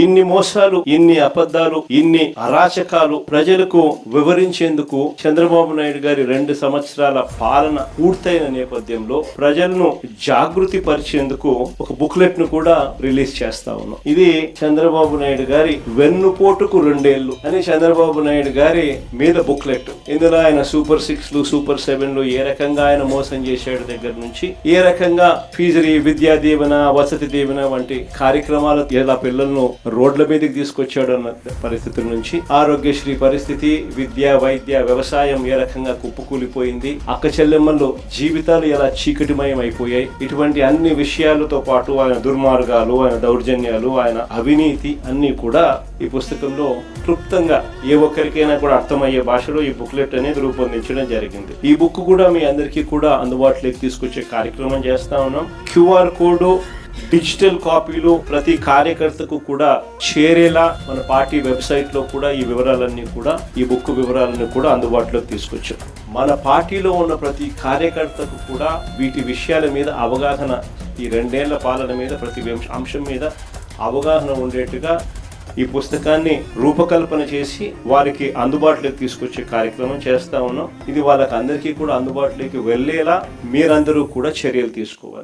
ఇన్ని మోసాలు, ఇన్ని అబద్ధాలు, ఇన్ని అరాచకాలు ప్రజలకు వివరించేందుకు చంద్రబాబు నాయుడు గారి 2 సంవత్సరాల పాలన పూర్తయిన నేపథ్యంలో ప్రజలను జాగృతి పరిచేందుకు ఒక బుక్లెట్ ను కూడా రిలీజ్ చేస్తా ఉన్నాం. ఇది చంద్రబాబు నాయుడు గారి వెన్నుపోటుకు 2 ఏళ్లు అని చంద్రబాబు నాయుడు గారి మీద బుక్లెట్. ఇందులో ఆయన సూపర్ 6లు, సూపర్ 7లు ఏ రకంగా ఆయన మోసం చేశాడు దగ్గర నుంచి, ఏ రకంగా ఫీజరీ, విద్యా దీవెన, వసతి దీవెన వంటి కార్యక్రమాలు ఎలా పిల్లలను రోడ్ల మీదకి తీసుకొచ్చాడు అన్న పరిస్థితుల నుంచి, ఆరోగ్యశ్రీ పరిస్థితి, విద్య, వైద్య, వ్యవసాయం ఏ రకంగా కుప్పకూలిపోయింది, అక్క చెల్లెమ్మల్లో జీవితాలు ఎలా చీకటిమయం అయిపోయాయి, ఇటువంటి అన్ని విషయాలతో పాటు ఆయన దుర్మార్గాలు, ఆయన దౌర్జన్యాలు, ఆయన అవినీతి అన్ని కూడా ఈ పుస్తకంలో క్లుప్తంగా ఏ ఒక్కరికైనా కూడా అర్థమయ్యే భాషలో ఈ బుక్లెట్ అనేది రూపొందించడం జరిగింది. ఈ బుక్ కూడా మీ అందరికీ కూడా అందుబాటులోకి తీసుకొచ్చే కార్యక్రమం చేస్తా ఉన్నాం. QR కోడ్, డిజిటల్ కాపీలు ప్రతి కార్యకర్తకు కూడా చేరేలా మన పార్టీ వెబ్సైట్ లో కూడా ఈ వివరాలన్నీ కూడా, ఈ బుక్ వివరాలన్నీ కూడా అందుబాటులోకి తీసుకొచ్చాం. మన పార్టీలో ఉన్న ప్రతి కార్యకర్తకు కూడా వీటి విషయాల మీద అవగాహన, ఈ 2 ఏళ్ల పాలన మీద ప్రతి అంశం మీద అవగాహన ఉండేట్టుగా ఈ పుస్తకాన్ని రూపకల్పన చేసి వారికి అందుబాటులోకి తీసుకొచ్చే కార్యక్రమం చేస్తా ఉన్నాం. ఇది వాళ్ళకి అందరికీ కూడా అందుబాటులోకి వెళ్ళేలా మీరందరూ కూడా చర్యలు తీసుకోవాలి.